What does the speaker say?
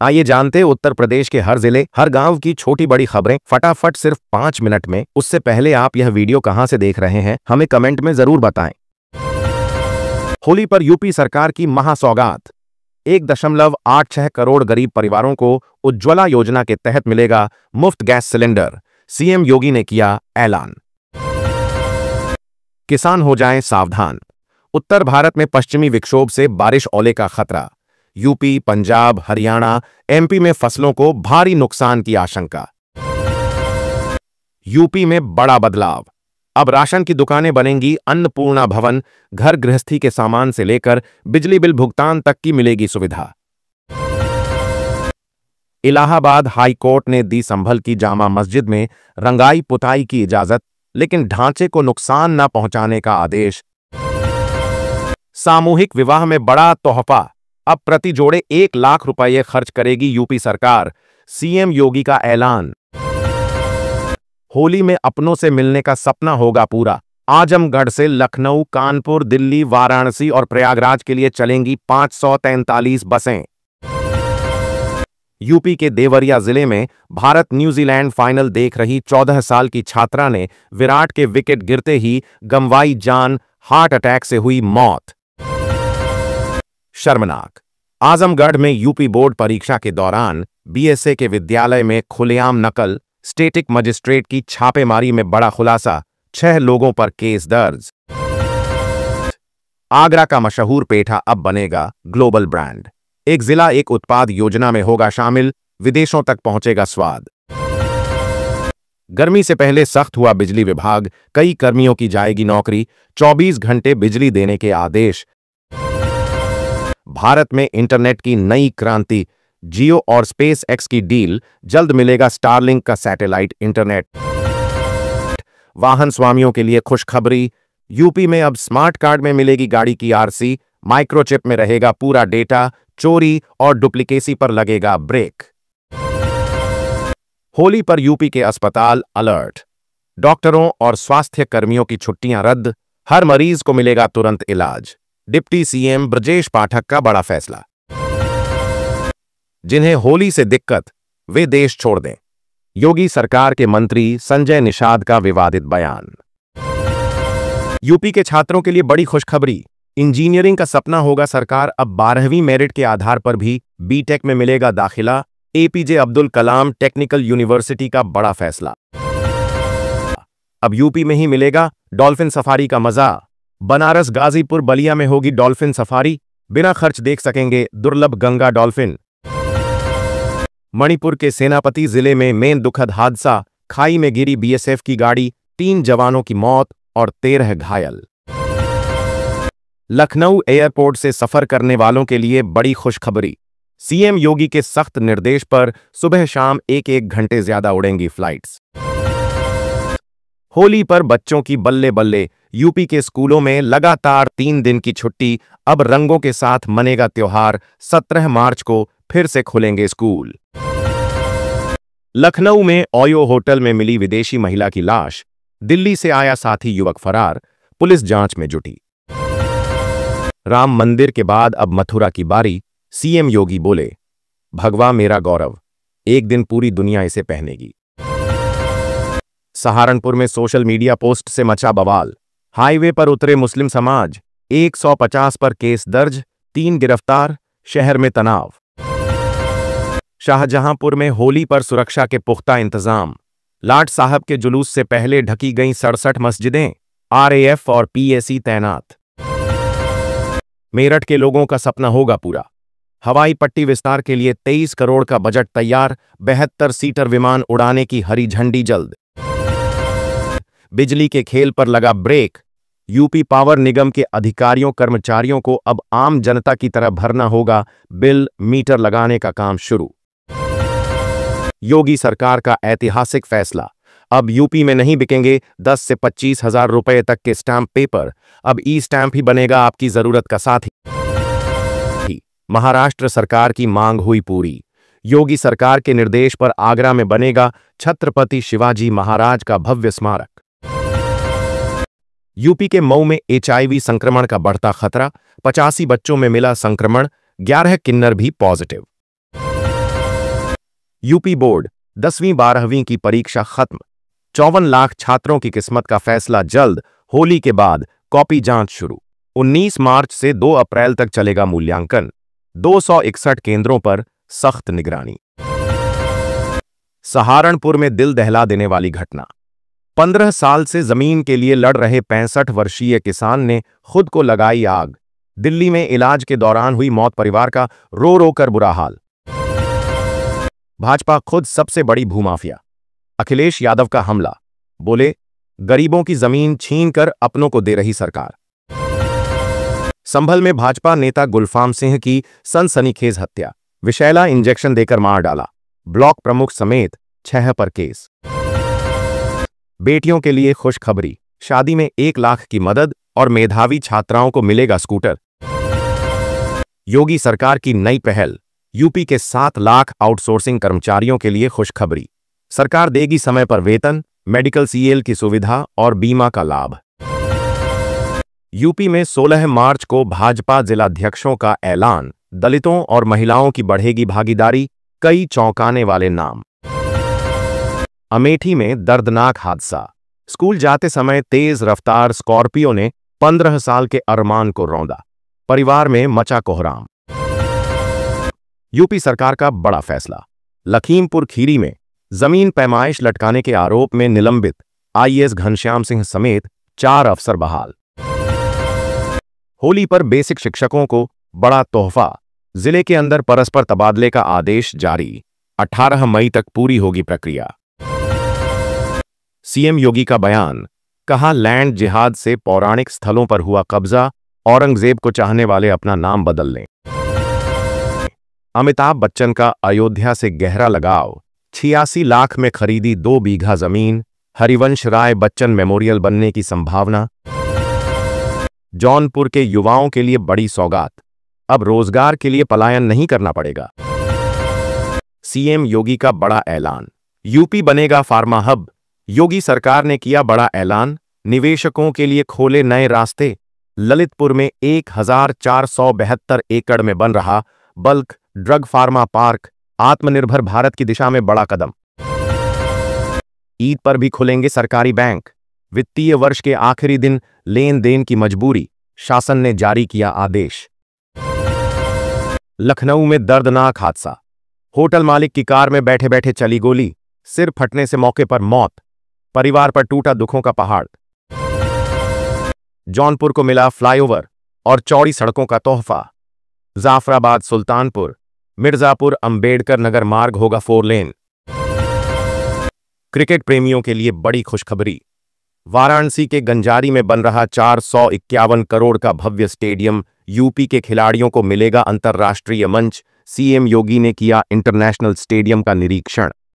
आइए जानते हैं उत्तर प्रदेश के हर जिले हर गांव की छोटी बड़ी खबरें फटाफट सिर्फ 5 मिनट में। उससे पहले आप यह वीडियो कहां से देख रहे हैं हमें कमेंट में जरूर बताएं। होली पर यूपी सरकार की महासौगात। 1.86 करोड़ गरीब परिवारों को उज्ज्वला योजना के तहत मिलेगा मुफ्त गैस सिलेंडर। सीएम योगी ने किया ऐलान। किसान हो जाएं सावधान। उत्तर भारत में पश्चिमी विक्षोभ से बारिश ओले का खतरा। यूपी, पंजाब, हरियाणा, एमपी में फसलों को भारी नुकसान की आशंका। यूपी में बड़ा बदलाव। अब राशन की दुकानें बनेंगी अन्नपूर्णा भवन। घर गृहस्थी के सामान से लेकर बिजली बिल भुगतान तक की मिलेगी सुविधा। इलाहाबाद हाई कोर्ट ने दी संभल की जामा मस्जिद में रंगाई पुताई की इजाजत, लेकिन ढांचे को नुकसान न पहुंचाने का आदेश। सामूहिक विवाह में बड़ा तोहफा। अब प्रति जोड़े 1 लाख रुपये खर्च करेगी यूपी सरकार। सीएम योगी का ऐलान। होली में अपनों से मिलने का सपना होगा पूरा। आजमगढ़ से लखनऊ, कानपुर, दिल्ली, वाराणसी और प्रयागराज के लिए चलेंगी 543 बसें। यूपी के देवरिया जिले में भारत न्यूजीलैंड फाइनल देख रही 14 साल की छात्रा ने विराट के विकेट गिरते ही गंवाई जान। हार्ट अटैक से हुई मौत। शर्मनाक। आजमगढ़ में यूपी बोर्ड परीक्षा के दौरान बीएसए के विद्यालय में खुलेआम नकल। स्टेटिक मजिस्ट्रेट की छापेमारी में बड़ा खुलासा। 6 लोगों पर केस दर्ज। आगरा का मशहूर पेठा अब बनेगा ग्लोबल ब्रांड। एक जिला एक उत्पाद योजना में होगा शामिल। विदेशों तक पहुंचेगा स्वाद। गर्मी से पहले सख्त हुआ बिजली विभाग। कई कर्मियों की जाएगी नौकरी। 24 घंटे बिजली देने के आदेश। भारत में इंटरनेट की नई क्रांति। जियो और स्पेस एक्स की डील। जल्द मिलेगा स्टारलिंक का सैटेलाइट इंटरनेट। वाहन स्वामियों के लिए खुशखबरी। यूपी में अब स्मार्ट कार्ड में मिलेगी गाड़ी की आरसी। माइक्रोचिप में रहेगा पूरा डेटा। चोरी और डुप्लीकेसी पर लगेगा ब्रेक। होली पर यूपी के अस्पताल अलर्ट। डॉक्टरों और स्वास्थ्य कर्मियों की छुट्टियां रद्द। हर मरीज को मिलेगा तुरंत इलाज। डिप्टी सीएम ब्रजेश पाठक का बड़ा फैसला। जिन्हें होली से दिक्कत वे देश छोड़ दें। योगी सरकार के मंत्री संजय निषाद का विवादित बयान। यूपी के छात्रों के लिए बड़ी खुशखबरी। इंजीनियरिंग का सपना होगा सरकार। अब 12वीं मेरिट के आधार पर भी बीटेक में मिलेगा दाखिला। APJ Abdul Kalam technical university का बड़ा फैसला। अब यूपी में ही मिलेगा डॉल्फिन सफारी का मजा। बनारस, गाजीपुर, बलिया में होगी डॉल्फिन सफारी। बिना खर्च देख सकेंगे दुर्लभ गंगा डॉल्फिन। मणिपुर के सेनापति जिले में मेन दुखद हादसा। खाई में गिरी बीएसएफ की गाड़ी। 3 जवानों की मौत और 13 घायल। लखनऊ एयरपोर्ट से सफर करने वालों के लिए बड़ी खुशखबरी। सीएम योगी के सख्त निर्देश पर सुबह शाम 1-1 घंटे ज्यादा उड़ेंगी फ्लाइट्स। होली पर बच्चों की बल्ले बल्ले। यूपी के स्कूलों में लगातार 3 दिन की छुट्टी। अब रंगों के साथ मनेगा त्योहार। 17 मार्च को फिर से खुलेंगे स्कूल। लखनऊ में ओयो होटल में मिली विदेशी महिला की लाश। दिल्ली से आया साथी युवक फरार। पुलिस जांच में जुटी। राम मंदिर के बाद अब मथुरा की बारी। सीएम योगी बोले, भगवा मेरा गौरव, एक दिन पूरी दुनिया इसे पहनेगी। सहारनपुर में सोशल मीडिया पोस्ट से मचा बवाल। हाईवे पर उतरे मुस्लिम समाज। 150 पर केस दर्ज। 3 गिरफ्तार। शहर में तनाव। शाहजहांपुर में होली पर सुरक्षा के पुख्ता इंतजाम। लाट साहब के जुलूस से पहले ढकी गईं 67 मस्जिदें। आरएएफ और पीएसी तैनात। मेरठ के लोगों का सपना होगा पूरा। हवाई पट्टी विस्तार के लिए 23 करोड़ का बजट तैयार। 72 सीटर विमान उड़ाने की हरी झंडी जल्द। बिजली के खेल पर लगा ब्रेक। यूपी पावर निगम के अधिकारियों कर्मचारियों को अब आम जनता की तरह भरना होगा बिल। मीटर लगाने का काम शुरू। योगी सरकार का ऐतिहासिक फैसला। अब यूपी में नहीं बिकेंगे 10 से 25 हजार रुपए तक के स्टैंप पेपर। अब ई स्टैंप ही बनेगा आपकी जरूरत का साथी। महाराष्ट्र सरकार की मांग हुई पूरी। योगी सरकार के निर्देश पर आगरा में बनेगा छत्रपति शिवाजी महाराज का भव्य स्मारक। यूपी के मऊ में एचआईवी संक्रमण का बढ़ता खतरा। 85 बच्चों में मिला संक्रमण। 11 किन्नर भी पॉजिटिव। यूपी बोर्ड 10वीं-12वीं की परीक्षा खत्म। 54 लाख छात्रों की किस्मत का फैसला जल्द। होली के बाद कॉपी जांच शुरू। 19 मार्च से 2 अप्रैल तक चलेगा मूल्यांकन। 261 केंद्रों पर सख्त निगरानी। सहारनपुर में दिल दहला देने वाली घटना। 15 साल से जमीन के लिए लड़ रहे 65 वर्षीय किसान ने खुद को लगाई आग। दिल्ली में इलाज के दौरान हुई मौत, परिवार का रो रो कर बुरा हाल। भाजपा खुद सबसे बड़ी भूमाफिया। अखिलेश यादव का हमला, बोले गरीबों की जमीन छीनकर अपनों को दे रही सरकार। संभल में भाजपा नेता गुलफाम सिंह की सनसनीखेज हत्या, विषैला इंजेक्शन देकर मार डाला। ब्लॉक प्रमुख समेत 6 पर केस। बेटियों के लिए खुशखबरी, शादी में 1 लाख की मदद और मेधावी छात्राओं को मिलेगा स्कूटर। योगी सरकार की नई पहल, यूपी के 7 लाख आउटसोर्सिंग कर्मचारियों के लिए खुशखबरी। सरकार देगी समय पर वेतन, मेडिकल सीएल की सुविधा और बीमा का लाभ। यूपी में 16 मार्च को भाजपा जिलाध्यक्षों का ऐलान, दलितों और महिलाओं की बढ़ेगी भागीदारी, कई चौंकाने वाले नाम। अमेठी में दर्दनाक हादसा, स्कूल जाते समय तेज रफ्तार स्कॉर्पियो ने 15 साल के अरमान को रौंदा, परिवार में मचा कोहराम। यूपी सरकार का बड़ा फैसला, लखीमपुर खीरी में जमीन पैमाइश लटकाने के आरोप में निलंबित आईएएस घनश्याम सिंह समेत 4 अफसर बहाल। होली पर बेसिक शिक्षकों को बड़ा तोहफा, जिले के अंदर परस्पर तबादले का आदेश जारी। 18 मई तक पूरी होगी प्रक्रिया। सीएम योगी का बयान, कहा लैंड जिहाद से पौराणिक स्थलों पर हुआ कब्जा, औरंगजेब को चाहने वाले अपना नाम बदल लें। अमिताभ बच्चन का अयोध्या से गहरा लगाव, 86 लाख में खरीदी 2 बीघा जमीन, हरिवंश राय बच्चन मेमोरियल बनने की संभावना। जौनपुर के युवाओं के लिए बड़ी सौगात, अब रोजगार के लिए पलायन नहीं करना पड़ेगा। सीएम योगी का बड़ा ऐलान, यूपी बनेगा फार्मा हब। योगी सरकार ने किया बड़ा ऐलान, निवेशकों के लिए खोले नए रास्ते। ललितपुर में 1472 एकड़ में बन रहा बल्क ड्रग फार्मा पार्क, आत्मनिर्भर भारत की दिशा में बड़ा कदम। ईद पर भी खुलेंगे सरकारी बैंक, वित्तीय वर्ष के आखिरी दिन लेन देन की मजबूरी, शासन ने जारी किया आदेश। लखनऊ में दर्दनाक हादसा, होटल मालिक की कार में बैठे बैठे चली गोली, सिर फटने से मौके पर मौत, परिवार पर टूटा दुखों का पहाड़। जौनपुर को मिला फ्लाईओवर और चौड़ी सड़कों का तोहफा। जाफराबाद सुल्तानपुर मिर्जापुर अंबेडकर नगर मार्ग होगा 4 लेन। क्रिकेट प्रेमियों के लिए बड़ी खुशखबरी, वाराणसी के गंजारी में बन रहा 451 करोड़ का भव्य स्टेडियम, यूपी के खिलाड़ियों को मिलेगा अंतर्राष्ट्रीय मंच। सीएम योगी ने किया इंटरनेशनल स्टेडियम का निरीक्षण।